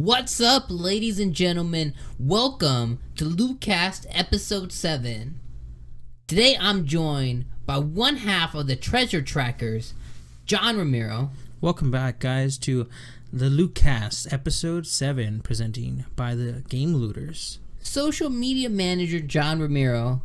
What's up, ladies and gentlemen? Welcome to LootCast Episode 7. Today I'm joined by one half of the Treasure Trackers, John Ramiro. Welcome back, guys, to the LootCast Episode 7, presenting by the Game Looters. Social media manager, John Ramiro.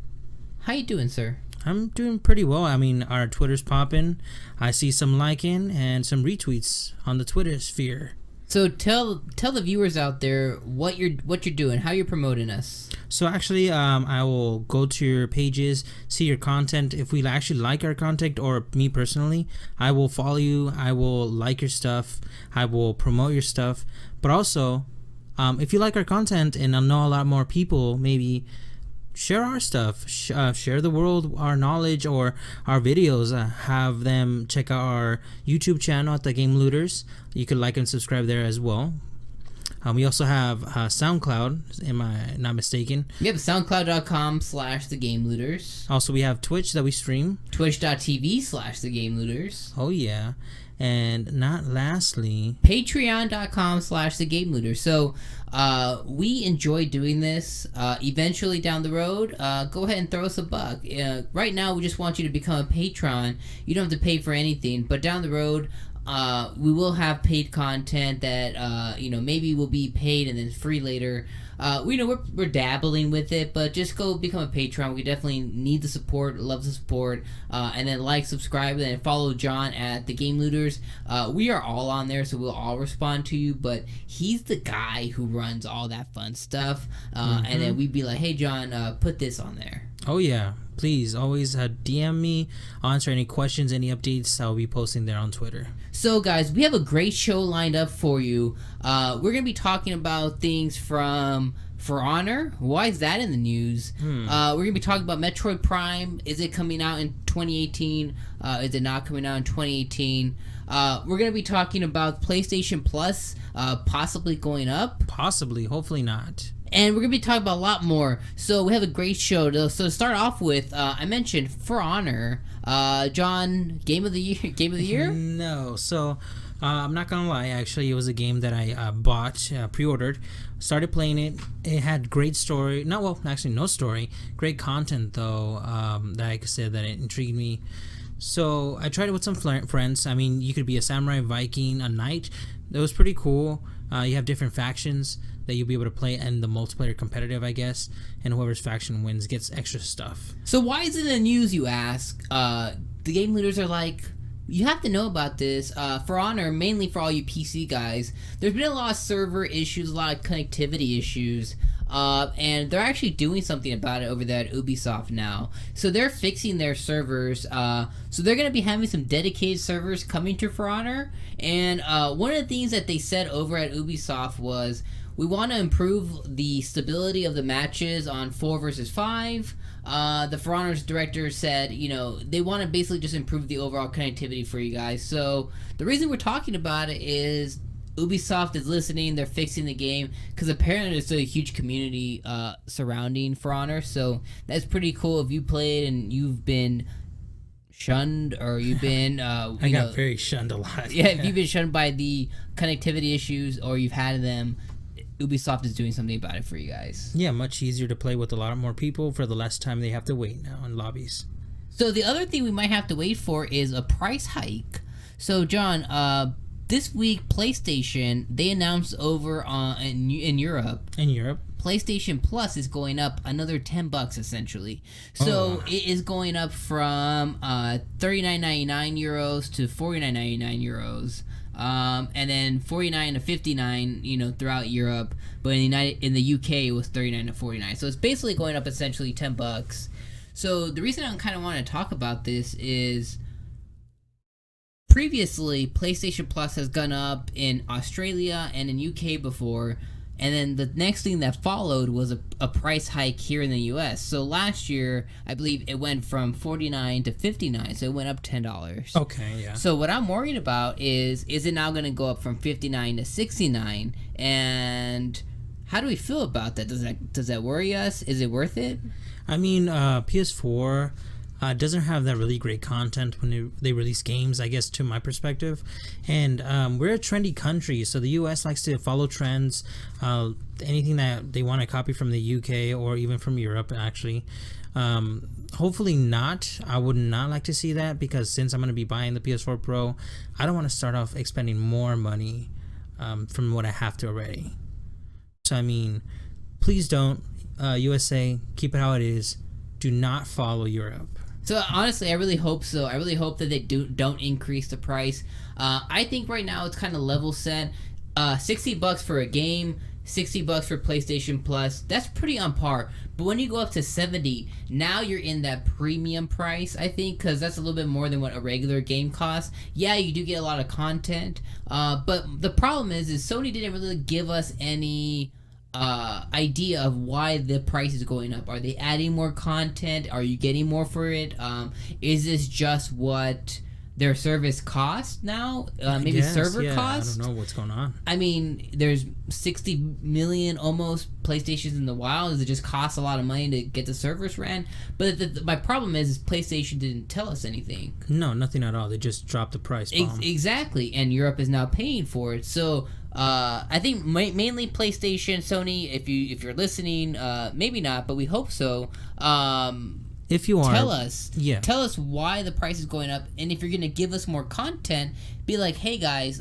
How you doing, sir? I'm doing pretty well. I mean, our Twitter's popping. I see some liking and some retweets on the Twitter sphere. So tell the viewers out there what you're doing, how you're promoting us. So actually, I will go to your pages, see your content. If we actually like our content, or me personally, I will follow you. I will like your stuff. I will promote your stuff. But also, if you like our content and I know a lot more people, maybe share our stuff, share the world our knowledge or our videos. Have them check out our YouTube channel at the Game Looters. You could like and subscribe there as well. We also have SoundCloud, am I not mistaken? Yep, soundcloud.com/thegamelooters. Also, we have Twitch that we stream. Twitch.tv/thegamelooters. Oh, yeah. And not lastly, Patreon.com/thegamelooters. So we enjoy doing this. Eventually down the road, go ahead and throw us a buck. Right now, we just want you to become a patron. You don't have to pay for anything, but down the road, we will have paid content that maybe will be paid and then free later. We're dabbling with it, but just go become a patron. We definitely need the support, love the support, and then like, subscribe, and then follow John at the Game Looters. We are all on there, so we'll all respond to you, but he's the guy who runs all that fun stuff, and then we'd be like, hey John, put this on there. Oh yeah, please always DM me. I'll answer any questions, any updates. I'll be posting there on Twitter. So guys, we have a great show lined up for you. We're going to be talking about things from For Honor. Why is that in the news? We're going to be talking about Metroid Prime. Is it coming out in 2018? Is it not coming out in 2018? We're going to be talking about PlayStation Plus possibly going up. Possibly, hopefully not. And we're going to be talking about a lot more. So we have a great show. So to start off with, I mentioned For Honor. John, Game of the Year? No. So I'm not going to lie. Actually, it was a game that I bought, pre-ordered. Started playing it. It had great story. No story. Great content, though, that I said that it intrigued me. So I tried it with some friends. I mean, you could be a samurai, Viking, a knight. That was pretty cool. You have different factions that you'll be able to play, and the multiplayer competitive, I guess, and whoever's faction wins gets extra stuff. So why is it in the news, you ask? The Game Looters are like, you have to know about this. For Honor, mainly for all you PC guys, there's been a lot of server issues, a lot of connectivity issues, and they're actually doing something about it over there at Ubisoft now. So they're fixing their servers. So they're going to be having some dedicated servers coming to For Honor. And one of the things that they said over at Ubisoft was, we want to improve the stability of the matches on 4 versus 5. The For Honor's director said, they want to basically just improve the overall connectivity for you guys. So the reason we're talking about it is Ubisoft is listening. They're fixing the game because apparently there's a huge community surrounding For Honor. So that's pretty cool. If you played and you've been shunned, or you've been I got very shunned a lot. Yeah, if you've been shunned by the connectivity issues or you've had them, Ubisoft is doing something about it for you guys. Yeah, much easier to play with a lot more people for the less time they have to wait now in lobbies. So the other thing we might have to wait for is a price hike. So John, this week PlayStation, they announced over in Europe. PlayStation Plus is going up another $10 essentially. So it is going up from €39.99 to €49.99. And then 49 to 59, throughout Europe, but in the UK it was 39 to 49. So it's basically going up essentially $10. So the reason I kind of want to talk about this is previously PlayStation Plus has gone up in Australia and in UK before, and then the next thing that followed was a price hike here in the US. So last year, I believe it went from $49 to $59, so it went up $10. Okay, yeah. So what I'm worried about is it now going to go up from $59 to $69? And how do we feel about that? Does that worry us? Is it worth it? I mean, PS4, doesn't have that really great content when they release games, I guess, to my perspective. And we're a trendy country, so the US likes to follow trends. Anything that they want to copy from the UK or even from Europe, actually. Hopefully not. I would not like to see that, because since I'm going to be buying the PS4 Pro, I don't want to start off expending more money from what I have to already. So, I mean, please don't. USA, keep it how it is. Do not follow Europe. So honestly, I really hope so. I really hope that they don't increase the price. I think right now it's kind of level set. $60 for a game, $60 for PlayStation Plus. That's pretty on par. But when you go up to $70, now you're in that premium price, I think, because that's a little bit more than what a regular game costs. Yeah, you do get a lot of content. But the problem is Sony didn't really give us any idea of why the price is going up. Are they adding more content? Are you getting more for it? Is this just what their service costs now? Maybe server costs? I don't know what's going on. I mean, there's 60 million almost PlayStations in the wild. Does it just cost a lot of money to get the servers ran? But my problem is PlayStation didn't tell us anything. No, nothing at all. They just dropped the price bomb. Exactly, and Europe is now paying for it. So I think mainly PlayStation, Sony. If you're listening, maybe not, but we hope so. If you are, tell us why the price is going up, and if you're gonna give us more content, be like, hey guys,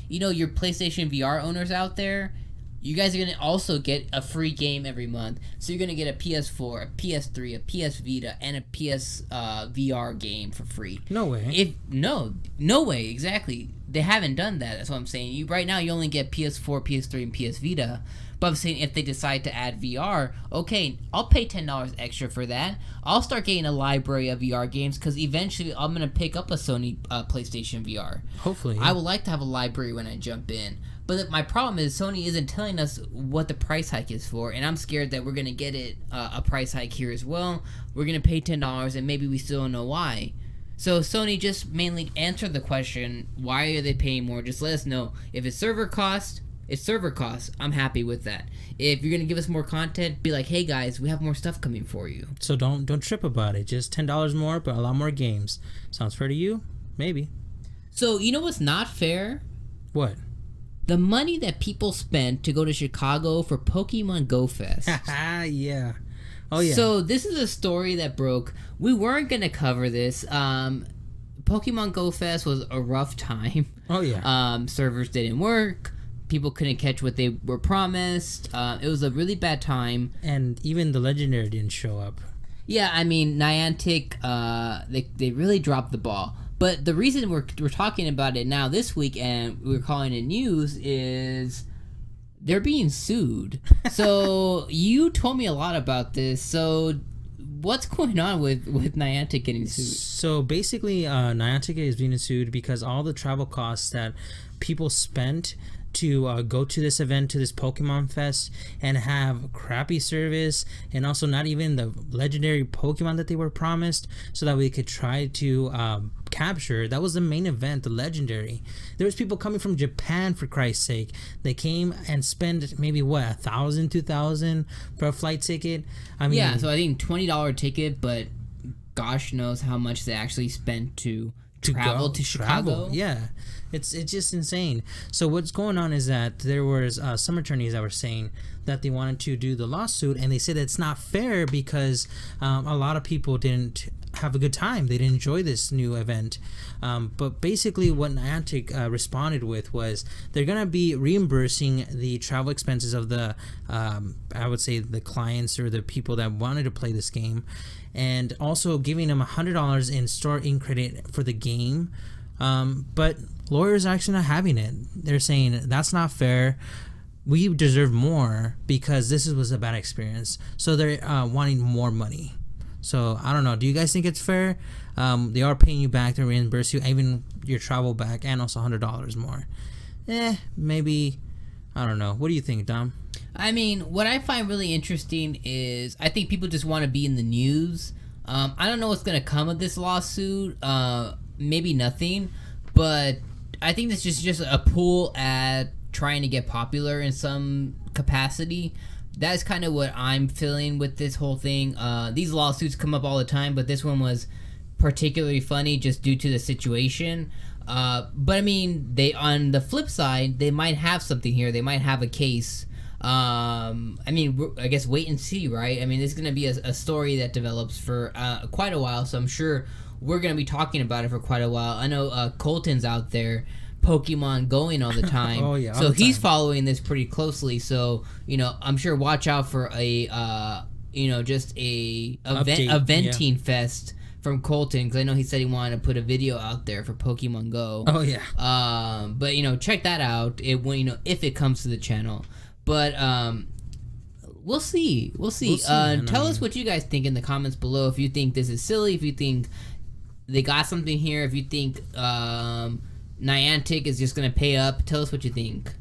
your PlayStation VR owners out there, you guys are gonna also get a free game every month. So you're gonna get a PS4, a PS3, a PS Vita, and a PS VR game for free. No way. No way. Exactly. They haven't done that. That's what I'm saying. Right now you only get PS4, PS3, and PS Vita. But I'm saying if they decide to add VR, okay, I'll pay $10 extra for that. I'll start getting a library of VR games, because eventually I'm going to pick up a Sony PlayStation VR. Hopefully. Yeah. I would like to have a library when I jump in. But my problem is Sony isn't telling us what the price hike is for, and I'm scared that we're going to get a price hike here as well. We're going to pay $10, and maybe we still don't know why. So Sony, just mainly answer the question, why are they paying more? Just let us know. If it's server cost, it's server costs. I'm happy with that. If you're gonna give us more content, be like, hey guys, we have more stuff coming for you. So don't trip about it. Just $10 more, but a lot more games. Sounds fair to you? Maybe. So you know what's not fair? What? The money that people spent to go to Chicago for Pokemon Go Fest. Yeah. Oh yeah. So this is a story that broke. We weren't gonna cover this. Pokemon Go Fest was a rough time. Oh yeah. Servers didn't work. People couldn't catch what they were promised. It was a really bad time. And even the Legendary didn't show up. Yeah, I mean, Niantic, they really dropped the ball. But the reason we're talking about it now this week, and we're calling it news, is they're being sued. So you told me a lot about this. So what's going on with Niantic getting sued? So basically, Niantic is being sued because all the travel costs that people spent to go to this event, to this Pokemon Fest, and have crappy service, and also not even the legendary Pokemon that they were promised, so that we could try to capture. That was the main event, the legendary. There was people coming from Japan, for Christ's sake. They came and spent maybe what, $1,000, $2,000 for a flight ticket. I mean, yeah, so I think $20 ticket, but gosh knows how much they actually spent to travel to Chicago. Yeah, it's just insane. So what's going on is that there was some attorneys that were saying that they wanted to do the lawsuit, and they said it's not fair because a lot of people didn't have a good time. They didn't enjoy this new event. But basically what Niantic responded with was they're going to be reimbursing the travel expenses of the, I would say, the clients or the people that wanted to play this game, and also giving them $100 in store-in credit for the game. But lawyers are actually not having it. They're saying that's not fair. We deserve more because this was a bad experience. So they're wanting more money. So I don't know. Do you guys think it's fair? They are paying you back to reimburse you, even your travel back, and also $100 more. Maybe. I don't know. What do you think, Dom? I mean, what I find really interesting is I think people just want to be in the news. I don't know what's going to come of this lawsuit. Maybe nothing. But I think this is just a pull at trying to get popular in some capacity. that's kind of what I'm feeling with this whole thing. These lawsuits come up all the time, but this one was particularly funny just due to the situation. But I mean, they on the flip side, they might have something here. They might have a case. I mean, I guess wait and see, right? I mean, this is gonna be a story that develops for quite a while, so I'm sure we're gonna be talking about it for quite a while. I know Colton's out there Pokemon going all the time. Oh yeah. So he's following this pretty closely. So I'm sure watch out for a just a venting fest from Colton, because I know he said he wanted to put a video out there for Pokemon Go. Oh yeah. But check that out. If it comes to the channel. But we'll see. Tell us what you guys think in the comments below. If you think this is silly, if you think they got something here, if you think Niantic is just gonna pay up, tell us what you think.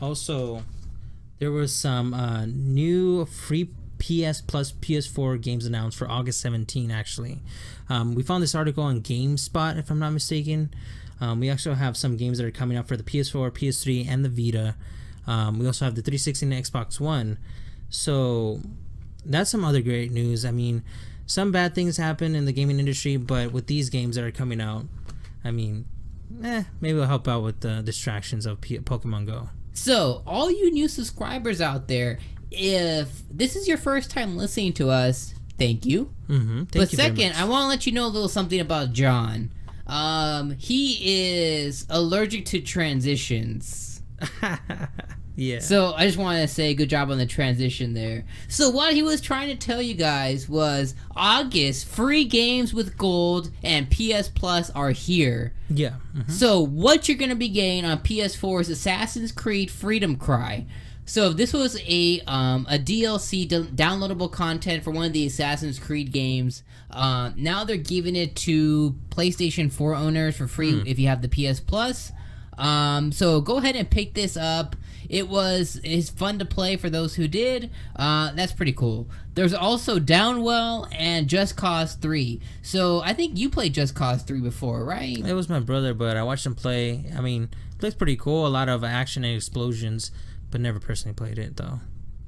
Also, there was some new free PS Plus PS4 games announced for August 17 actually. We found this article on GameSpot, if I'm not mistaken. We also have some games that are coming out for the PS4, PS3, and the Vita. We also have the 360 and Xbox One. So that's some other great news. I mean, some bad things happen in the gaming industry, but with these games that are coming out, I mean, maybe it'll help out with the distractions of Pokemon Go. So, all you new subscribers out there, if this is your first time listening to us, thank you. Thank but you second, very much. I want to let you know a little something about John. He is allergic to transitions. Yeah. So I just wanted to say good job on the transition there. So what he was trying to tell you guys was August free games with gold and PS Plus are here. Yeah. So what you're going to be getting on PS4 is Assassin's Creed Freedom Cry. So if this was a DLC downloadable content for one of the Assassin's Creed games, now they're giving it to PlayStation 4 owners for free if you have the PS Plus. So go ahead and pick this up. It's fun to play for those who did. That's pretty cool. There's also Downwell and Just Cause 3. So I think you played Just Cause 3 before, right? It was my brother, but I watched him play. I mean, it looks pretty cool. A lot of action and explosions, but never personally played it though.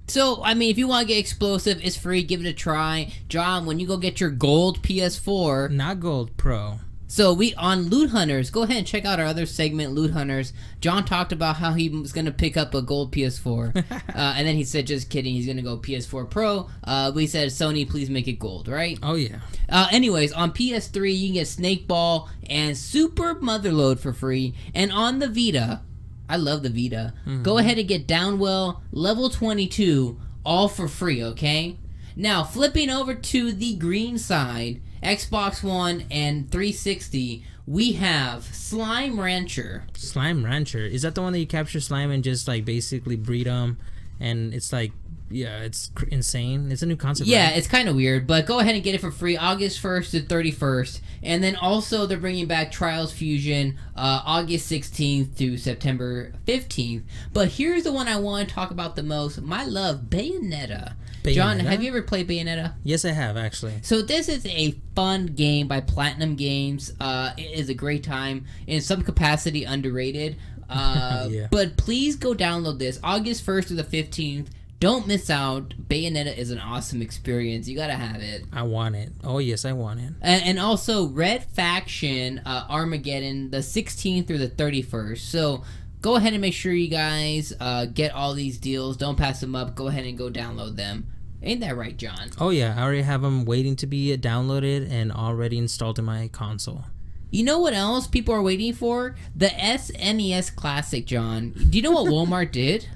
So, I mean, if you want to get explosive, it's free. Give it a try. John, when you go get your gold PS4... Not gold, Pro. So, we on Loot Hunters, go ahead and check out our other segment, Loot Hunters. John talked about how he was going to pick up a gold PS4. And then he said, just kidding, he's going to go PS4 Pro. We said, Sony, please make it gold, right? Oh, yeah. Anyways, on PS3, you can get Snake Ball and Super Motherload for free. And on the Vita... I love the Vita. Go ahead and get Downwell, level 22, all for free, okay? Now, flipping over to the green side, Xbox One and 360, we have Slime Rancher. Slime Rancher. Is that the one that you capture slime and just, like, basically breed them? And it's like, yeah, it's insane. It's a new concept. Yeah, right? it's kind of weird, but go ahead and get it for free August 1st to 31st. And then also they're bringing back Trials Fusion August 16th to September 15th. But here's the one I want to talk about the most. My love, Bayonetta. John, have you ever played Bayonetta? Yes, I have, actually. So this is a fun game by Platinum Games. It is a great time. In some capacity, underrated. Yeah. But please go download this August 1st to the 15th. Don't miss out. Bayonetta is an awesome experience. You gotta have it. I want it. Oh, yes, I want it. And also, Red Faction Armageddon, the 16th through the 31st. So, go ahead and make sure you guys get all these deals. Don't pass them up. Go ahead and go download them. Ain't that right, John? Oh, yeah. I already have them waiting to be downloaded and already installed in my console. You know what else people are waiting for? The SNES Classic, John. Do you know what Walmart did?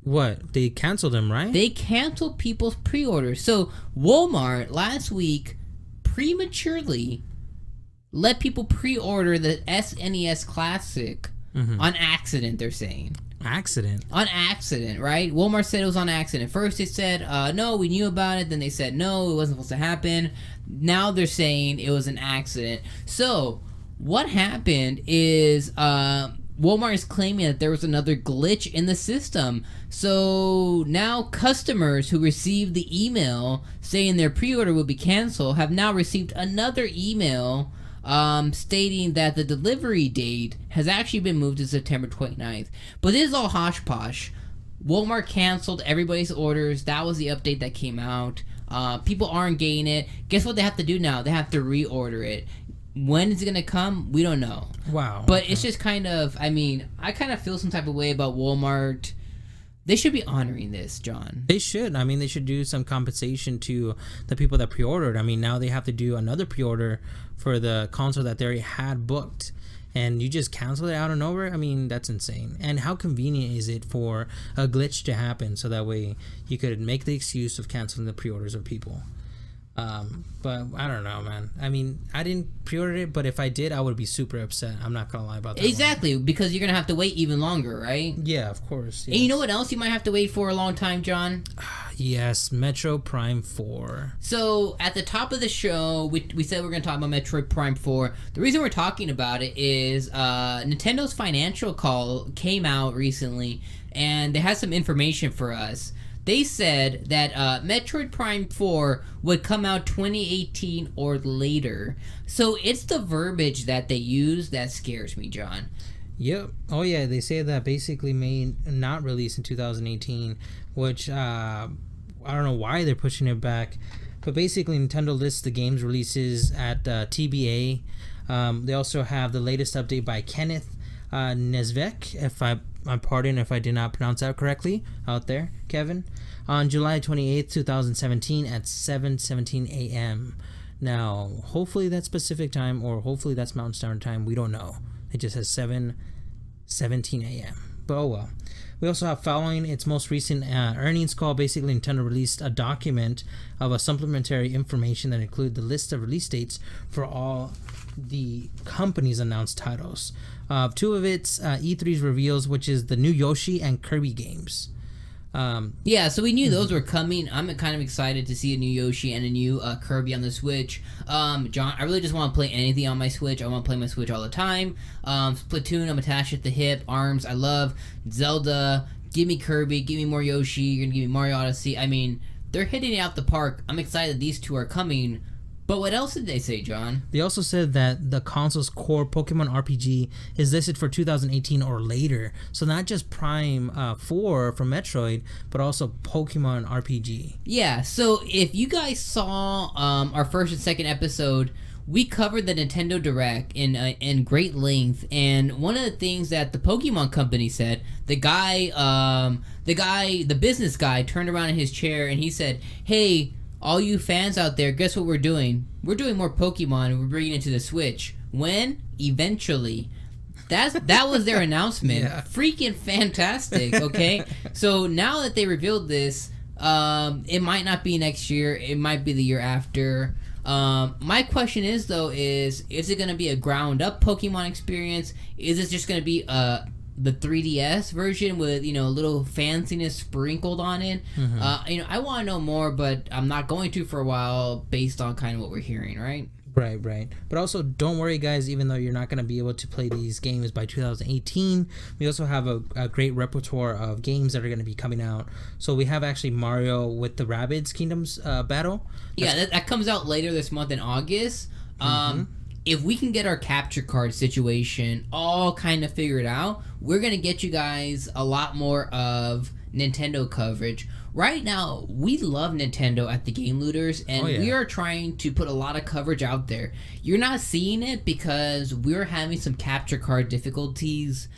What? They canceled them, right? They canceled people's pre-orders. So Walmart last week prematurely let people pre-order the SNES Classic on accident, they're saying. Accident? On accident, right? Walmart said it was on accident. First they said, no, we knew about it. Then they said, no, it wasn't supposed to happen. Now they're saying it was an accident. So what happened is... Walmart is claiming that there was another glitch in the system. So now customers who received the email saying their pre-order will be canceled have now received another email stating that the delivery date has actually been moved to September 29th. But this is all hosh-posh. Walmart canceled everybody's orders. That was the update that came out. People aren't getting it. Guess what they have to do now? They have to reorder it. When is it gonna come? We don't know. Wow. But it's just kind of, I mean, I kind of feel some type of way about Walmart. They should be honoring this, John. They should. I mean, they should do some compensation to the people that pre-ordered. I mean, now they have to do another pre-order for the console that they already had booked. And you just cancel it out of nowhere? I mean, that's insane. And how convenient is it for a glitch to happen so that way you could make the excuse of canceling the pre-orders of people? But I don't know, man. I mean, I didn't pre-order it, but if I did, I would be super upset. I'm not gonna lie about that. Exactly, because you're gonna have to wait even longer, right? Yeah, of course. Yes. And you know what else you might have to wait for a long time, John? Yes, Metro Prime 4. So at the top of the show, we said we're gonna talk about Metroid Prime 4. The reason we're talking about it is Nintendo's financial call came out recently, and they had some information for us. They said that Metroid Prime 4 would come out 2018 or later. So it's the verbiage that they use that scares me, John. Yep. Oh, yeah. They say that basically may not release in 2018, which I don't know why they're pushing it back. But basically, Nintendo lists the game's releases at TBA. They also have the latest update by Kenneth Nesvek, I'm pardon if I did not pronounce that correctly out there, Kevin, on July 28th, 2017 at 7:17 a.m. Now, hopefully that's Pacific time or hopefully that's Mountain Standard Time. We don't know. It just says 7:17 a.m. But oh well. We also have, following its most recent earnings call, basically Nintendo released a document of a supplementary information that include the list of release dates for all the company's announced titles. Two of its E3's reveals, which is the new Yoshi and Kirby games. Yeah, so we knew those were coming. I'm kind of excited to see a new Yoshi and a new Kirby on the Switch. John, I really just want to play anything on my Switch. I want to play my Switch all the time. Splatoon, I'm attached at the hip. ARMS, I love. Zelda, give me Kirby, give me more Yoshi. You're going to give me Mario Odyssey. I mean, they're hitting it out the park. I'm excited these two are coming. But what else did they say, John? They also said that the console's core Pokemon RPG is listed for 2018 or later. So not just Prime 4 from Metroid, but also Pokemon RPG. Yeah, so if you guys saw our first and second episode, we covered the Nintendo Direct in great length. And one of the things that the Pokemon company said, the business guy turned around in his chair and he said, "Hey, all you fans out there, guess what we're doing? We're doing more Pokemon and we're bringing it to the Switch. When? Eventually." That was their announcement. Yeah. Freaking fantastic, okay? So now that they revealed this, it might not be next year. It might be the year after. My question is, though, is it going to be a ground-up Pokemon experience? Is it just going to be the 3DS version with, a little fanciness sprinkled on it? Mm-hmm. I want to know more, but I'm not going to for a while based on kind of what we're hearing, right? Right. But also, don't worry, guys, even though you're not going to be able to play these games by 2018, we also have a great repertoire of games that are going to be coming out. So we have actually Mario with the Rabbids Kingdoms battle. Yeah, that comes out later this month in August. If we can get our capture card situation all kind of figured out, we're going to get you guys a lot more of Nintendo coverage. Right now, we love Nintendo at the Game Looters, and we are trying to put a lot of coverage out there. You're not seeing it because we're having some capture card difficulties.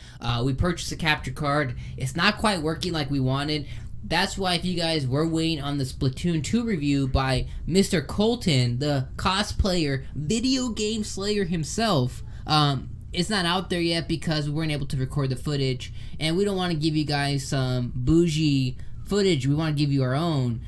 We purchased a capture card. It's not quite working like we wanted. That's why if you guys were waiting on the Splatoon 2 review by Mr. Colton, the cosplayer, video game slayer himself, it's not out there yet because we weren't able to record the footage, and we don't want to give you guys some bougie footage. We want to give you our own.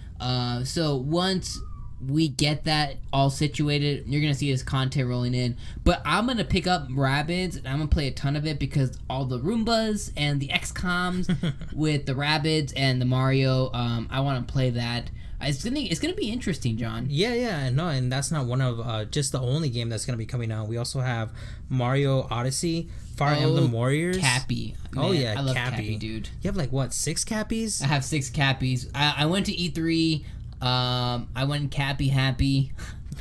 So once we get that all situated, you're gonna see this content rolling in. But I'm gonna pick up Rabbids and I'm gonna play a ton of it because all the Roombas and the XComs with the Rabbids and the Mario, I want to play that. It's gonna be interesting, John. Yeah, no, and that's not one of just the only game that's gonna be coming out. We also have Mario Odyssey, Fire Emblem Warriors, Cappy. Man, oh yeah, I love Cappy, dude. You have like what, 6 Cappies? I have 6 Cappies. I went to E3. I went Cappy happy.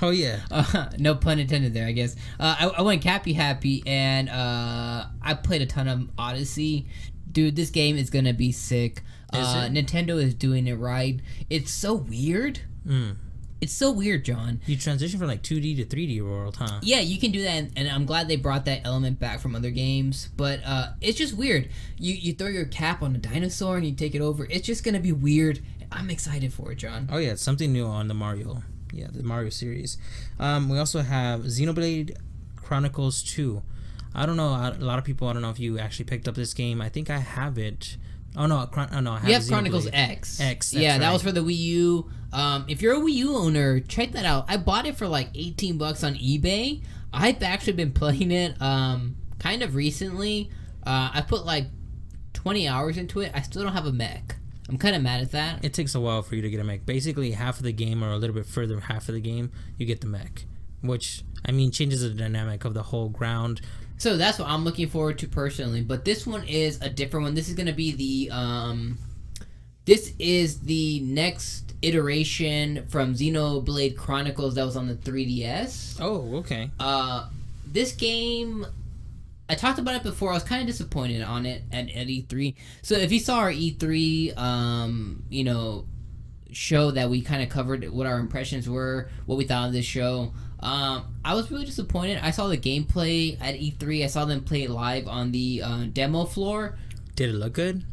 Oh yeah. No pun intended there, I guess. I went Cappy happy, and I played a ton of Odyssey. Dude, this game is gonna be sick. Is it? Nintendo is doing it right. It's so weird. It's so weird, John. You transition from like 2D to 3D world, huh? Yeah, you can do that, and I'm glad they brought that element back from other games. But it's just weird. You throw your cap on a dinosaur and you take it over. It's just gonna be weird. I'm excited for it, John. Oh yeah, it's something new on the Mario. Yeah, the Mario series. We also have Xenoblade Chronicles 2. I don't know. A lot of people. I don't know if you actually picked up this game. I think I have it. Oh no, I have. You have Chronicles X. Yeah, that was for the Wii U. If you're a Wii U owner, check that out. I bought it for like $18 on eBay. I've actually been playing it kind of recently. I put like 20 hours into it. I still don't have a mech. I'm kind of mad at that. It takes a while for you to get a mech. Basically, half of the game, or a little bit further half of the game, you get the mech, which changes the dynamic of the whole ground. So that's what I'm looking forward to personally. But this one is a different one. This is gonna be the this is the next iteration from Xenoblade Chronicles that was on the 3DS. Oh, okay. This game, I talked about it before. I was kind of disappointed on it at E3. So if you saw our E3, show that we kind of covered what our impressions were, what we thought of this show. I was really disappointed. I saw the gameplay at E3. I saw them play it live on the demo floor. Did it look good?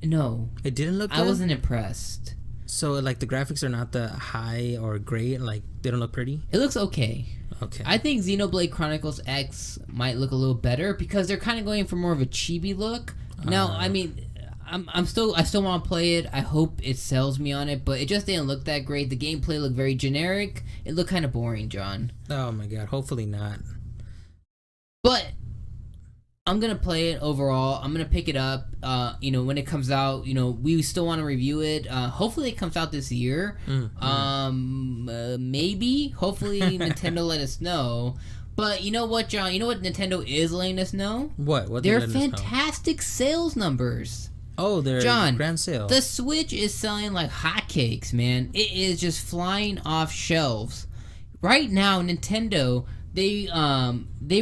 No. It didn't look good? I wasn't impressed. So, like, the graphics are not the high or great? Like, they don't look pretty? It looks okay. Okay. I think Xenoblade Chronicles X might look a little better because they're kind of going for more of a chibi look. Now, I still want to play it. I hope it sells me on it, but it just didn't look that great. The gameplay looked very generic. It looked kind of boring, John. Oh my god, hopefully not. But I'm going to play it overall. I'm going to pick it up, when it comes out. We still want to review it. Hopefully it comes out this year. Maybe. Hopefully Nintendo let us know. But you know what, John? You know what Nintendo is letting us know? What? They're fantastic sales numbers. Oh, they're John, grand sale. The Switch is selling like hotcakes, man. It is just flying off shelves. Right now, Nintendo, they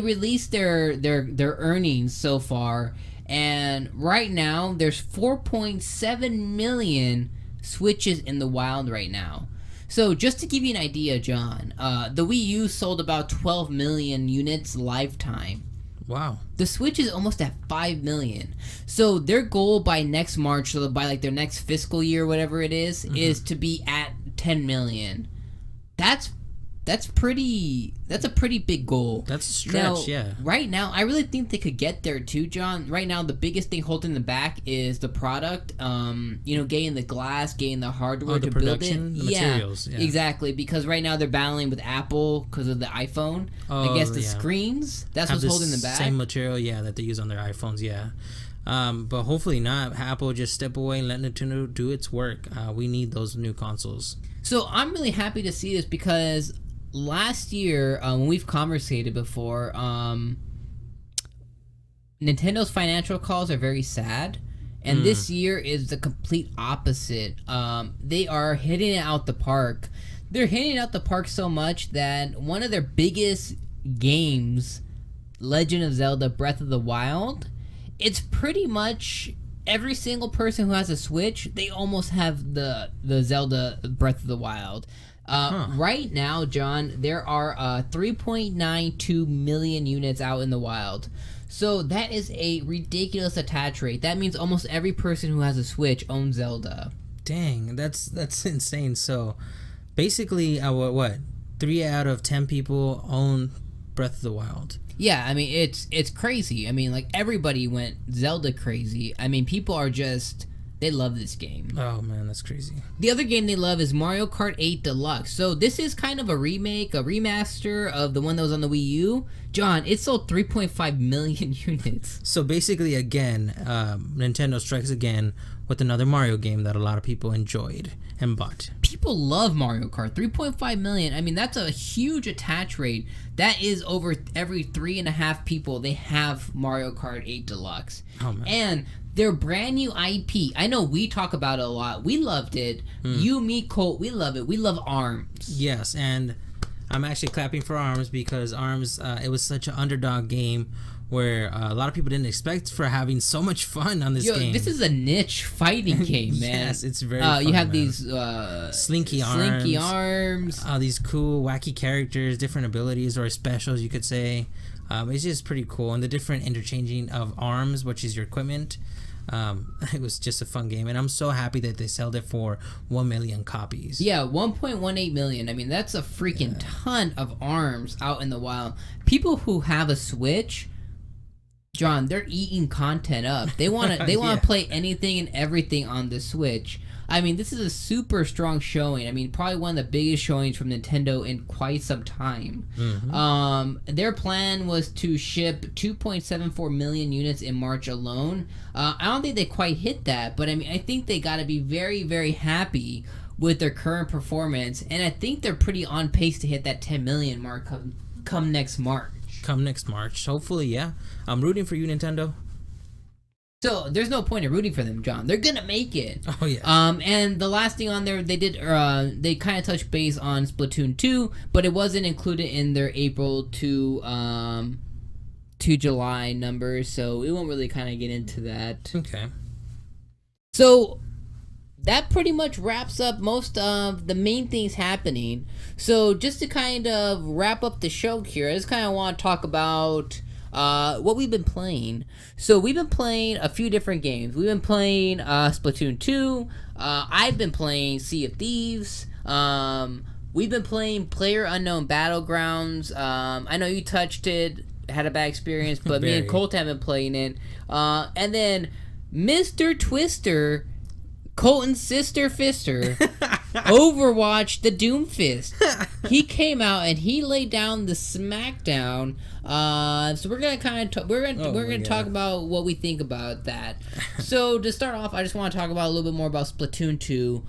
released their earnings so far, and right now there's 4.7 million Switches in the wild right now. So just to give you an idea, John, the Wii U sold about 12 million units lifetime. Wow. The Switch is almost at 5 million. So their goal by next March, so by like their next fiscal year, whatever it is to be at 10 million. That's a pretty big goal. That's a stretch, now, yeah. Right now, I really think they could get there too, John. Right now, the biggest thing holding them back is the product. Getting the glass, getting the hardware to build it. The materials. Yeah, exactly. Because right now they're battling with Apple because of the iPhone. I guess the screens. That's what's holding them back. Same material, yeah, that they use on their iPhones, yeah. But hopefully not. Apple just step away and let Nintendo do its work. We need those new consoles. So I'm really happy to see this because last year, when we've conversated before, Nintendo's financial calls are very sad, and this year is the complete opposite. They are hitting it out the park. They're hitting it out the park so much that one of their biggest games, Legend of Zelda Breath of the Wild, it's pretty much every single person who has a Switch, they almost have the Zelda Breath of the Wild. Right now, John, there are 3.92 million units out in the wild. So that is a ridiculous attach rate. That means almost every person who has a Switch owns Zelda. Dang, that's insane. So basically, what? 3 out of 10 people own Breath of the Wild. Yeah, I mean, it's crazy. I mean, like, everybody went Zelda crazy. I mean, people are just... They love this game. Oh, man, that's crazy. The other game they love is Mario Kart 8 Deluxe. So this is kind of a remake, a remaster of the one that was on the Wii U. John, it sold 3.5 million units. So basically, again, Nintendo strikes again with another Mario game that a lot of people enjoyed and bought. People love Mario Kart. 3.5 million. I mean, that's a huge attach rate. That is over every 3.5 people they have Mario Kart 8 Deluxe. Oh, man. And their brand new IP. I know we talk about it a lot. We loved it. You, me, Colt, we love it. We love ARMS. Yes, and I'm actually clapping for Arms because Arms, it was such an underdog game where a lot of people didn't expect for having so much fun on this game. This is a niche fighting game, man. Yes, it's very fun, you have man. These slinky arms, these cool wacky characters, different abilities or specials you could say. It's just pretty cool, and the different interchanging of arms, which is your equipment. It was just a fun game, and I'm so happy that they sold it for 1 million copies. Yeah, 1.18 million. I mean, that's a freaking ton of arms out in the wild. People who have a Switch, John, they're eating content up. They want to want to play anything and everything on the Switch. I mean, this is a super strong showing. I mean, probably one of the biggest showings from Nintendo in quite some time. Mm-hmm. Their plan was to ship 2.74 million units in March alone. I don't think they quite hit that, but I mean, I think they got to be very, very happy with their current performance, and I think they're pretty on pace to hit that 10 million mark come next March. Come next March, hopefully, yeah. I'm rooting for you, Nintendo. So there's no point in rooting for them, John. They're gonna make it. Oh yeah. And the last thing on there, they did. They kind of touched base on Splatoon 2, but it wasn't included in their April to July numbers, so we won't really kind of get into that. Okay. So that pretty much wraps up most of the main things happening. So just to kind of wrap up the show here, I just kind of want to talk about what we've been playing. So we've been playing a few different games. We've been playing Splatoon 2. I've been playing Sea of Thieves. We've been playing PlayerUnknown Battlegrounds. I know you touched it, had a bad experience, but me and Colt have been playing it. And then Mr. Twister, Colton's sister Fister, Overwatch the Doomfist. He came out and he laid down the smackdown. So we're gonna kind of we're gonna talk about what we think about that. So to start off, I just want to talk about a little bit more about Splatoon 2.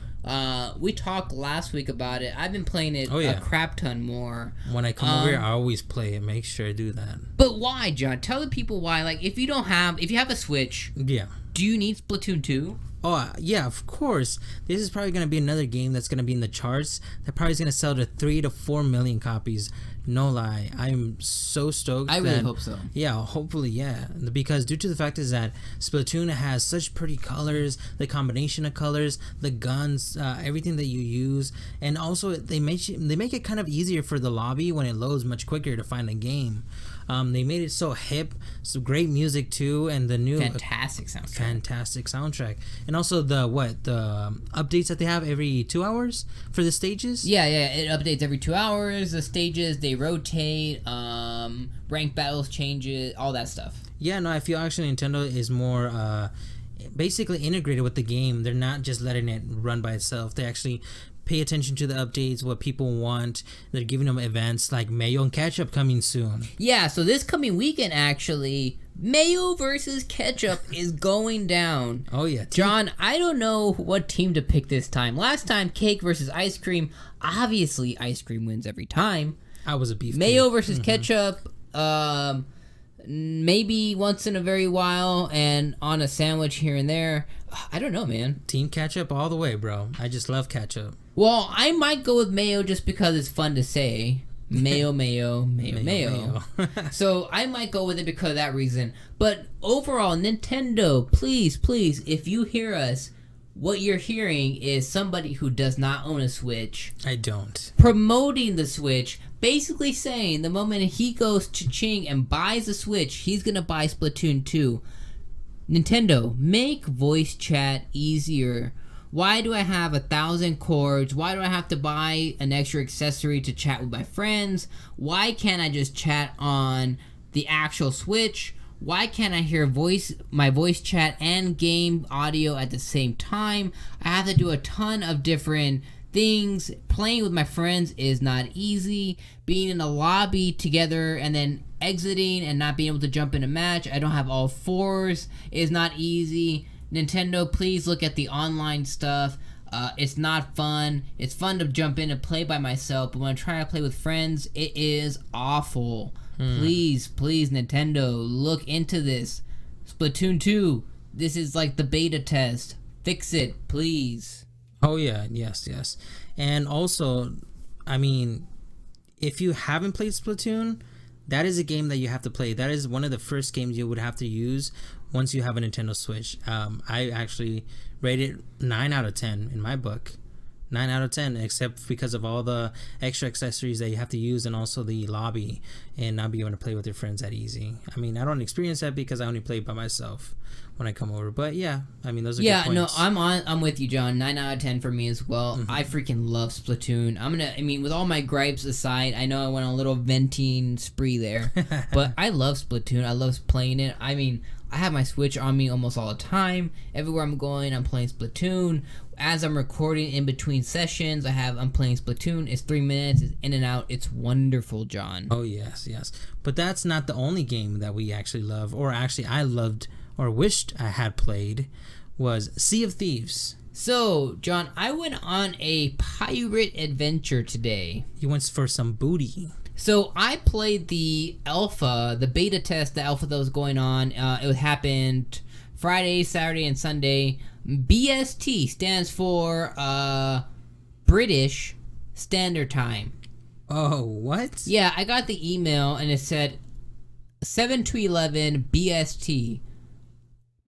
We talked last week about it. I've been playing it a crap ton more. When I come over here, I always play it. Make sure I do that. But why, John? Tell the people why. Like, if you have a Switch, do you need Splatoon 2? Oh, yeah, of course. This is probably going to be another game that's going to be in the charts. That probably is going to sell to 3 to 4 million copies. No lie. I'm so stoked. I really hope so. Yeah, hopefully, yeah. Because due to the fact is that Splatoon has such pretty colors, the combination of colors, the guns, everything that you use. And also, they make it kind of easier for the lobby when it loads much quicker to find a game. They made it so hip, so great music too, and the new fantastic soundtrack. And also the updates that they have every 2 hours for the stages. Yeah, it updates every 2 hours. The stages, they rotate. Ranked battles changes, all that stuff. Yeah, no, I feel actually Nintendo is more basically integrated with the game. They're not just letting it run by itself. They actually pay attention to the updates, what people want. They're giving them events like Mayo and Ketchup coming soon. Yeah, so this coming weekend, actually, Mayo versus Ketchup is going down. Oh, yeah. John, I don't know what team to pick this time. Last time, cake versus ice cream. Obviously, ice cream wins every time. I was a beef Mayo cake. versus Ketchup, maybe once in a very while, and on a sandwich here and there. I don't know, man. Team Ketchup all the way, bro. I just love ketchup. Well, I might go with Mayo just because it's fun to say. Mayo, mayo, mayo, mayo. So I might go with it because of that reason. But overall, Nintendo, please, if you hear us, what you're hearing is somebody who does not own a Switch. I don't. Promoting the Switch, basically saying the moment he goes cha-ching and buys a Switch, he's going to buy Splatoon 2. Nintendo, make voice chat easier. Why do I have 1,000 cords? Why do I have to buy an extra accessory to chat with my friends? Why can't I just chat on the actual Switch? Why can't I hear my voice chat and game audio at the same time? I have to do a ton of different things. Playing with my friends is not easy. Being in a lobby together and then exiting and not being able to jump in a match, I don't have all fours, is not easy. Nintendo, please look at the online stuff. It's not fun. It's fun to jump in and play by myself, but when I try to play with friends, it is awful. Please, Nintendo, look into this. Splatoon 2, this is like the beta test. Fix it, please. Oh, yeah. Yes. And also, I mean, if you haven't played Splatoon, that is a game that you have to play. That is one of the first games you would have to use once you have a Nintendo Switch. I actually rated 9 out of 10 in my book. 9 out of 10, except because of all the extra accessories that you have to use and also the lobby and not be able to play with your friends that easy. I mean, I don't experience that because I only play by myself when I come over. But yeah, I mean, those are good points. No, I'm with you, John. 9 out of 10 for me as well. Mm-hmm. I freaking love Splatoon. With all my gripes aside, I know I went on a little venting spree there, but I love Splatoon. I love playing it. I mean, I have my Switch on me almost all the time. Everywhere I'm going, I'm playing Splatoon. As I'm recording in between sessions, I'm playing Splatoon. It's 3 minutes. It's in and out. It's wonderful, John. Oh, yes. But that's not the only game that we actually love, or actually I loved or wished I had played, was Sea of Thieves. So, John, I went on a pirate adventure today. You went for some booty. So I played the alpha, the beta test, the alpha that was going on. It happened Friday, Saturday, and Sunday. BST stands for British Standard Time. Oh, what? Yeah, I got the email and it said 7 to 11 BST.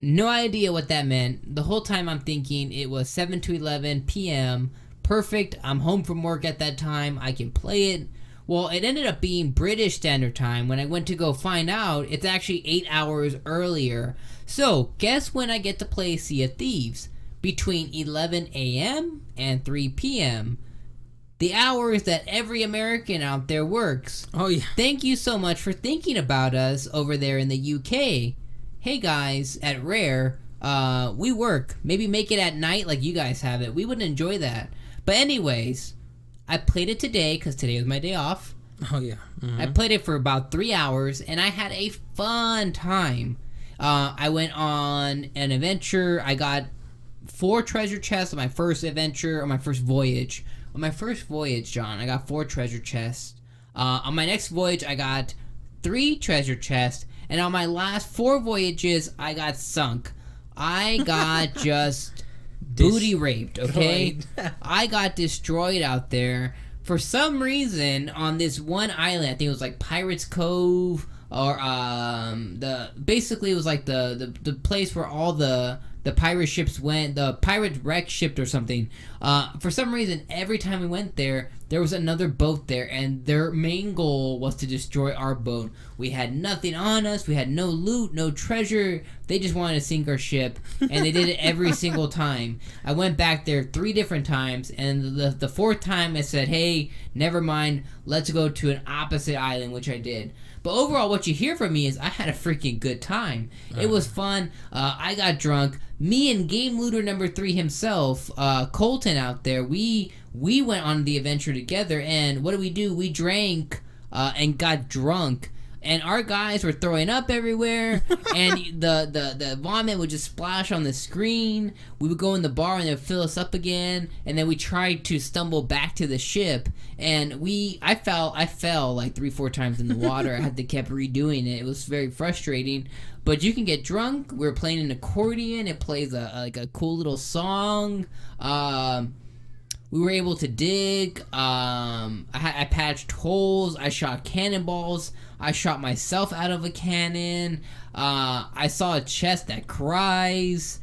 No idea what that meant. The whole time I'm thinking it was 7 to 11 p.m. Perfect. I'm home from work at that time. I can play it. Well, it ended up being British Standard Time. When I went to go find out, it's actually 8 hours earlier. So, guess when I get to play Sea of Thieves? Between 11 a.m. and 3 p.m. The hours that every American out there works. Oh, yeah. Thank you so much for thinking about us over there in the UK. Hey, guys, at Rare, we work. Maybe make it at night like you guys have it. We would enjoy that. But anyways, I played it today because today was my day off. Oh, yeah. Mm-hmm. I played it for about 3 hours, and I had a fun time. I went on an adventure. I got 4 treasure chests on my first adventure, on my first voyage. On my first voyage, John, I got 4 treasure chests. On my next voyage, I got 3 treasure chests. And on my last 4 voyages, I got sunk. I got just booty raped, okay? I got destroyed out there. For some reason, on this one island, I think it was like Pirates Cove, or basically it was like the place where all the pirate ships went, the pirate wreck ship or something. For some reason, every time we went there was another boat there, and their main goal was to destroy our boat. We had nothing on us, we had no loot, no treasure. They just wanted to sink our ship, and they did it every single time. I went back there 3 different times, and the 4th time I said, hey, never mind, let's go to an opposite island, which I did. But overall, what you hear from me is I had a freaking good time. It was fun. I got drunk. Me and Game Looter number 3 himself, Colton out there, we went on the adventure together. And what did? We drank and got drunk. And our guys were throwing up everywhere, and the vomit would just splash on the screen. We would go in the bar and they'd fill us up again, and then we tried to stumble back to the ship, and I fell like 3-4 times in the water. I had to keep redoing it. It was very frustrating, but you can get drunk. We were playing an accordion. It plays a cool little song. We were able to dig. I patched holes. I shot cannonballs. I shot myself out of a cannon. I saw a chest that cries.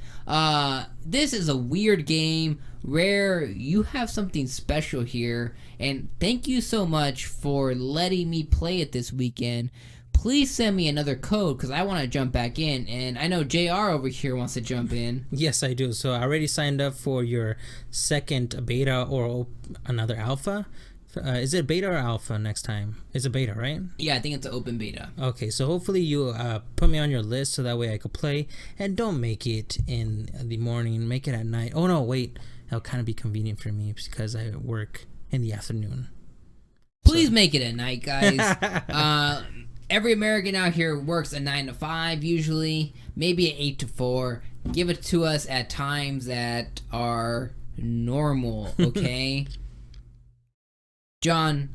This is a weird game. Rare, you have something special here. And thank you so much for letting me play it this weekend. Please send me another code because I want to jump back in. And I know JR over here wants to jump in. Yes, I do. So I already signed up for your second beta or another alpha. Is it beta or alpha next time? It's a beta, right? Yeah, I think it's an open beta. Okay, so hopefully you put me on your list so that way I could play. And don't make it in the morning. Make it at night. Oh, no, wait. That'll kind of be convenient for me because I work in the afternoon. Please make it at night, guys. Every American out here works a 9 to 5 usually, maybe an 8 to 4. Give it to us at times that are normal, okay? John,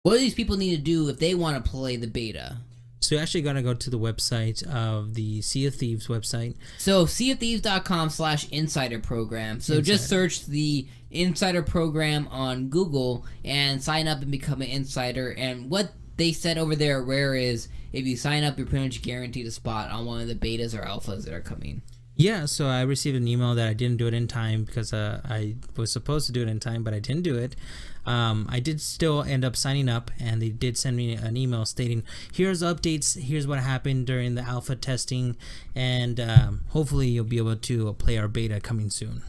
what do these people need to do if they want to play the beta? So you're actually going to go to the website of the Sea of Thieves website. So seaofthieves.com/insider program. So just search the insider program on Google and sign up and become an insider. And what they said over there at Rare is if you sign up, you're pretty much guaranteed a spot on one of the betas or alphas that are coming. Yeah, so I received an email that I didn't do it in time because I was supposed to do it in time, but I didn't do it. I did still end up signing up, and they did send me an email stating, here's updates, here's what happened during the alpha testing, and hopefully you'll be able to play our beta coming soon.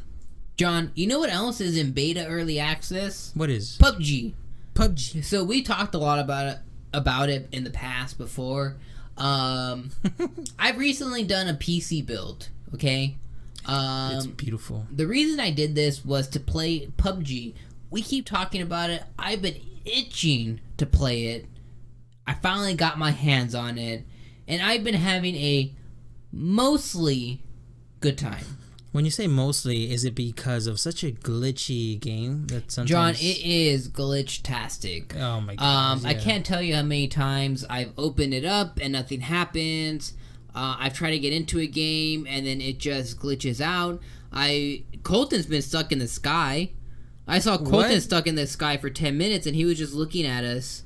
John, you know what else is in beta early access? What is? PUBG. PUBG. So we talked a lot about it in the past before. I've recently done a PC build. Okay, it's beautiful. The reason I did this was to play PUBG. We keep talking about it. I've been itching to play it. I finally got my hands on it, and I've been having a mostly good time. When you say mostly, is it because of such a glitchy game that sometimes... John, it is glitch-tastic. Oh my god! I can't tell you how many times I've opened it up and nothing happens. I've tried to get into a game and then it just glitches out. Colton's been stuck in the sky. I saw Colton stuck in the sky for 10 minutes and he was just looking at us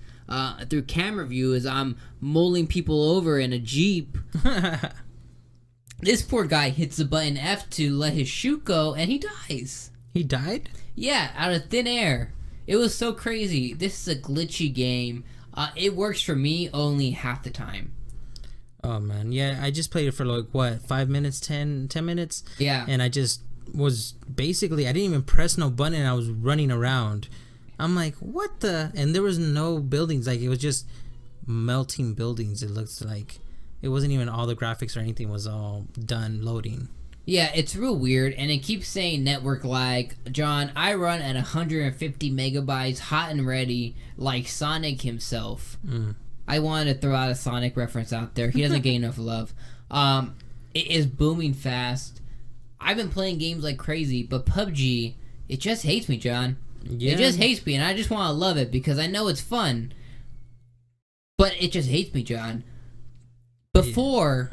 through camera view as I'm mulling people over in a Jeep. This poor guy hits the button F to let his chute go and he dies. He died? Yeah, out of thin air. It was so crazy. This is a glitchy game. It works for me only half the time. Oh man, yeah, I just played it for like what, 5 minutes, 10 minutes? Yeah. And I just was basically, I didn't even press no button and I was running around. I'm like, what the? And there was no buildings, like it was just melting buildings. It looks like it wasn't even all the graphics or anything was all done loading. Yeah, it's real weird, and it keeps saying network lag. John, I run at 150 megabytes, hot and ready, like Sonic himself. I wanted to throw out a Sonic reference out there. He doesn't get enough love. It is booming fast. I've been playing games like crazy, but PUBG, it just hates me, John. Yeah. It just hates me, and I just want to love it because I know it's fun. But it just hates me, John. Before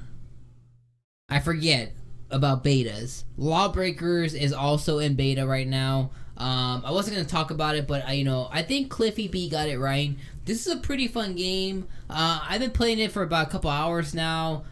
I forget about betas, Lawbreakers is also in beta right now. I wasn't going to talk about it, but I think Cliffy B got it right. This is a pretty fun game. I've been playing it for about a couple hours now.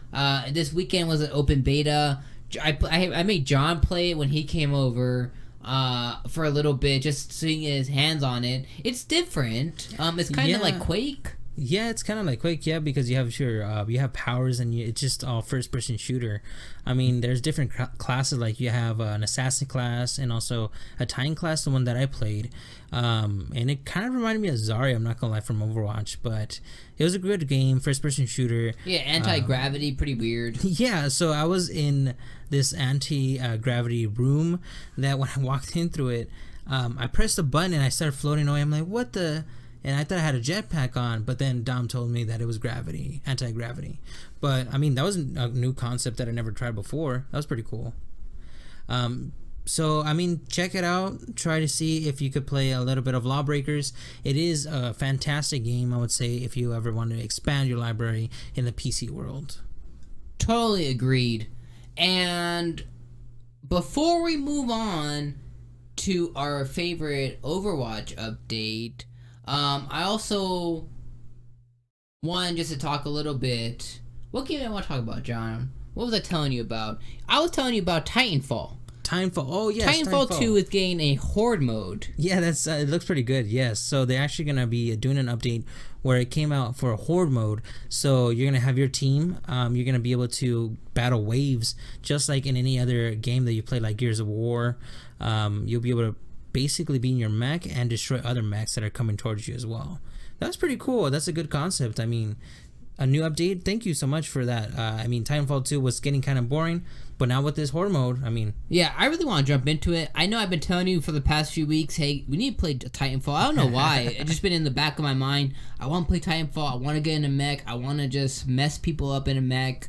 This weekend was an open beta. I made John play it when he came over for a little bit, just seeing his hands on it. It's different. It's kind of like Quake. Yeah, it's kind of like Quake, yeah, because you have powers and it's just all first-person shooter. I mean, there's different classes, like you have an assassin class and also a Titan class, the one that I played. And it kind of reminded me of Zarya, I'm not going to lie, from Overwatch, but it was a good game, first-person shooter. Yeah, anti-gravity, pretty weird. Yeah, so I was in this anti-gravity room that when I walked in through it, I pressed a button and I started floating away. I'm like, what the... And I thought I had a jetpack on, but then Dom told me that it was gravity, anti-gravity. But, I mean, that was a new concept that I never tried before. That was pretty cool. So, I mean, check it out. Try to see if you could play a little bit of Lawbreakers. It is a fantastic game, I would say, if you ever want to expand your library in the PC world. Totally agreed. And before we move on to our favorite Overwatch update... I also wanted just to talk a little bit. What game did I want to talk about, John? What was I telling you about? I was telling you about Titanfall. Titanfall. Oh, yes. Titanfall 2 is getting a horde mode. Yeah, that's it looks pretty good. Yes. So they're actually going to be doing an update where it came out for a horde mode. So you're going to have your team. You're going to be able to battle waves just like in any other game that you play, like Gears of War. You'll be able to basically be in your mech and destroy other mechs that are coming towards you as well. That's pretty cool. That's a good concept. I mean, a new update. Thank you so much for that. I mean, Titanfall 2 was getting kind of boring, but now with this horde mode, I mean... Yeah, I really want to jump into it. I know I've been telling you for the past few weeks, hey, we need to play Titanfall. I don't know why. It's just been in the back of my mind. I want to play Titanfall. I want to get in a mech. I want to just mess people up in a mech.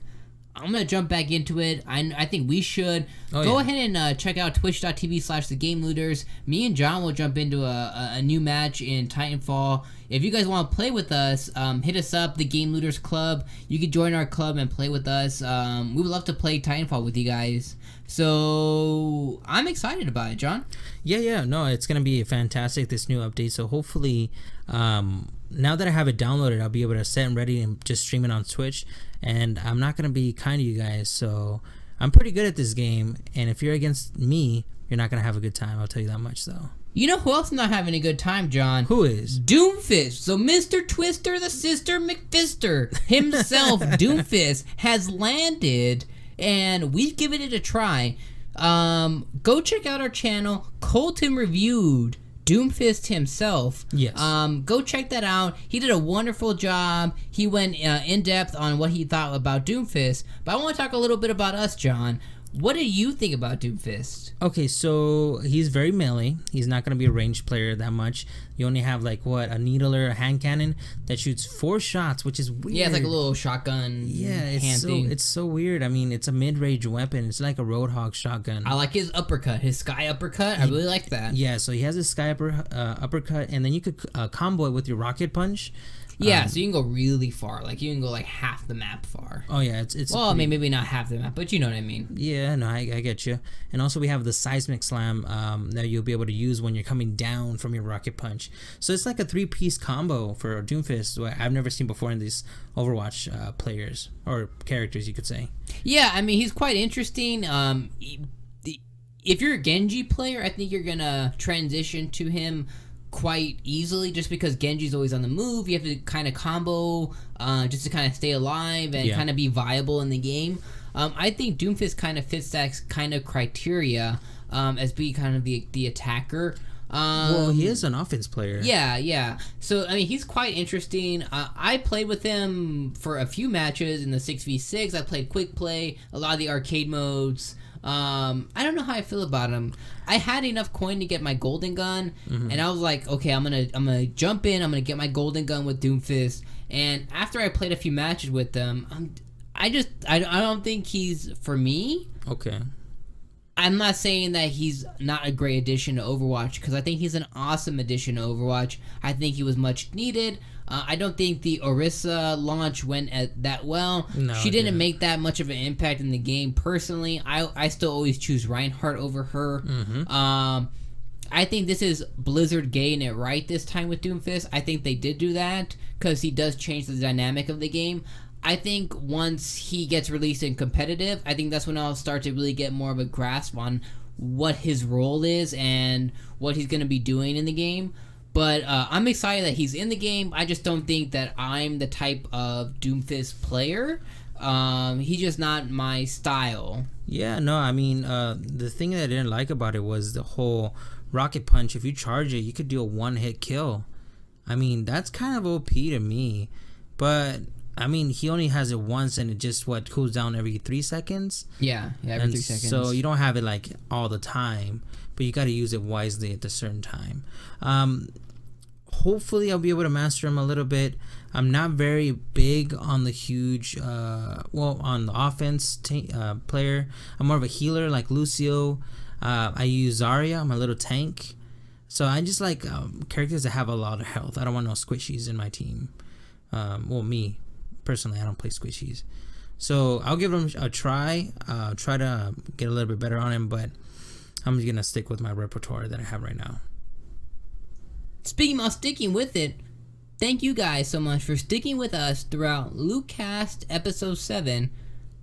I'm going to jump back into it. I think we should. Go ahead and check out twitch.tv/thegamelooters. Me and John will jump into a new match in Titanfall. if you guys want to play with us, hit us up, the Game Looters Club. You can join our club and play with us. We would love to play Titanfall with you guys. So I'm excited about it, John. Yeah, no, it's gonna be fantastic, this new update. So hopefully, now that I have it downloaded, I'll be able to set and ready and just stream it on Twitch. And I'm not gonna be kind to you guys, so I'm pretty good at this game. And if you're against me, you're not gonna have a good time. I'll tell you that much, though. You know who else is not having a good time, John? Who is? Doomfist. So Mr. Twister, the Sister McFister himself, Doomfist, has landed, and we've given it a try. Go check out our channel. Colton reviewed Doomfist himself. Yes. Go check that out. He did a wonderful job. He went in depth on what he thought about Doomfist. But I want to talk a little bit about us, John. What do you think about Doomfist? Okay, so he's very melee. He's not going to be a ranged player that much. You only have a needle or a hand cannon that shoots 4 shots, which is weird. Yeah, it's like a little shotgun. Yeah, it's so weird. I mean, it's a mid-range weapon. It's like a Roadhog shotgun. I like his uppercut, his sky uppercut. I really like that. Yeah, so he has a sky uppercut, and then you could combo it with your rocket punch. Yeah, so you can go really far. Like, you can go like half the map far. Oh, yeah, it's well, I mean, maybe not half the map, but you know what I mean. Yeah, no, I get you. And also we have the seismic slam that you'll be able to use when you're coming down from your rocket punch. So it's like a 3-piece combo for Doomfist, what I've never seen before in these Overwatch players, or characters, you could say. Yeah, I mean, he's quite interesting. If you're a Genji player, I think you're going to transition to him quite easily, just because Genji's always on the move. You have to kind of combo just to kind of stay alive and kind of be viable in the game. I think Doomfist kind of fits that kind of criteria as being kind of the attacker. Well, he is an offense player. Yeah. So, I mean, he's quite interesting. I played with him for a few matches in the 6v6. I played quick play, a lot of the arcade modes. I don't know how I feel about him. I had enough coin to get my golden gun, and I was like, okay, I'm gonna jump in. I'm gonna get my golden gun with Doomfist. And after I played a few matches with them, I don't think he's for me. Okay. I'm not saying that he's not a great addition to Overwatch, because I think he's an awesome addition to Overwatch. I think he was much needed. I don't think the Orisa launch went that well. No, she didn't make that much of an impact in the game. Personally, I still always choose Reinhardt over her. I think this is Blizzard getting it right this time with Doomfist. I think they did do that because he does change the dynamic of the game. I think once he gets released in competitive, I think that's when I'll start to really get more of a grasp on what his role is and what he's going to be doing in the game. But I'm excited that he's in the game. I just don't think that I'm the type of Doomfist player. He's just not my style. Yeah, no, I mean, the thing that I didn't like about it was the whole rocket punch. If you charge it, you could do a one-hit kill. I mean, that's kind of OP to me. But I mean, he only has it once, and it just cools down every 3 seconds. Yeah, every 3 seconds. So you don't have it like all the time, but you got to use it wisely at a certain time. Hopefully, I'll be able to master him a little bit. I'm not very big on the huge, on the offense player. I'm more of a healer like Lucio. I use Zarya. I'm a little tank. So I just like characters that have a lot of health. I don't want no squishies in my team. Me. Personally, I don't play squishies. So I'll give him a try. Try to get a little bit better on him, but I'm just going to stick with my repertoire that I have right now. Speaking of sticking with it, thank you guys so much for sticking with us throughout LootCast Episode 7.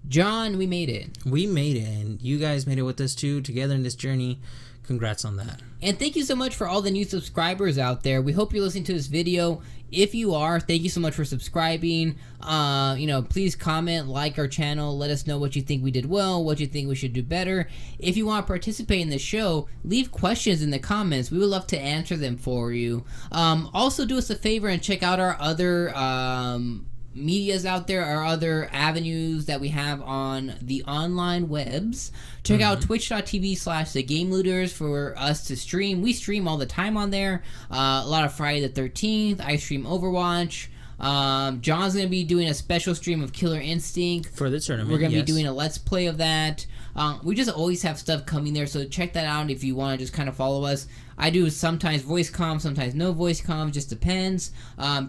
John, we made it. We made it, and you guys made it with us too, together in this journey. Congrats on that. And thank you so much for all the new subscribers out there. We hope you're listening to this video. If you are, thank you so much for subscribing. Please comment, like our channel. Let us know what you think we did well, what you think we should do better. If you want to participate in the show, leave questions in the comments. We would love to answer them for you. Also, do us a favor and check out our other medias out there, our other avenues that we have on the online webs. Check out twitch.tv/thegamelooters for us to stream. We stream all the time on there. A lot of Friday the 13th. I stream Overwatch. John's going to be doing a special stream of Killer Instinct for the tournament. We're going to be doing a Let's Play of that. We just always have stuff coming there, so check that out if you want to just kind of follow us. I do sometimes voice comms, sometimes no voice comms, just depends.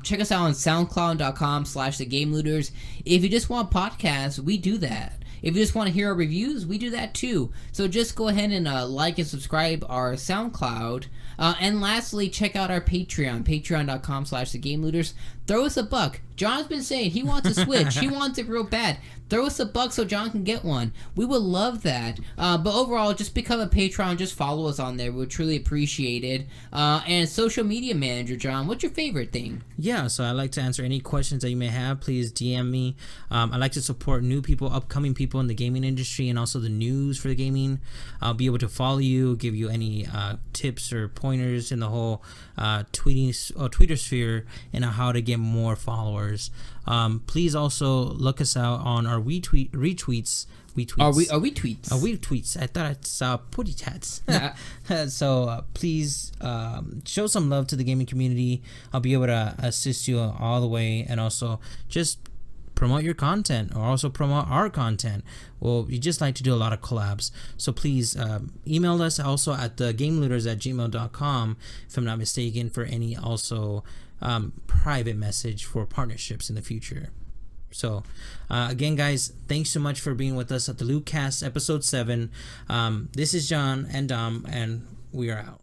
Check us out on soundcloud.com/thegamelooters. If you just want podcasts, we do that. If you just want to hear our reviews, we do that too. So just go ahead and like and subscribe our SoundCloud. And lastly, check out our Patreon, patreon.com/thegamelooters. Throw us a buck. John's been saying he wants a Switch. He wants it real bad. Throw us a buck so John can get one. We would love that. But overall, just become a Patreon. Just follow us on there. We would truly appreciate it. And social media manager, John, what's your favorite thing? Yeah, so I like to answer any questions that you may have. Please DM me. I like to support new people, upcoming people in the gaming industry, and also the news for the gaming. I'll be able to follow you, give you any tips or pointers in the whole Twitter sphere and how to get more followers. Please also look us out on our retweets. Are we tweets? We tweets. I thought it's putty tats. So please show some love to the gaming community. I'll be able to assist you all the way, and also just promote your content, or also promote our content. Well, we just like to do a lot of collabs, so please email us also at thegamelooters@gmail.com if I'm not mistaken, for any also private message for partnerships in the future. So again, guys, thanks so much for being with us at the LootCast episode 7. This is John and Dom, and we are out.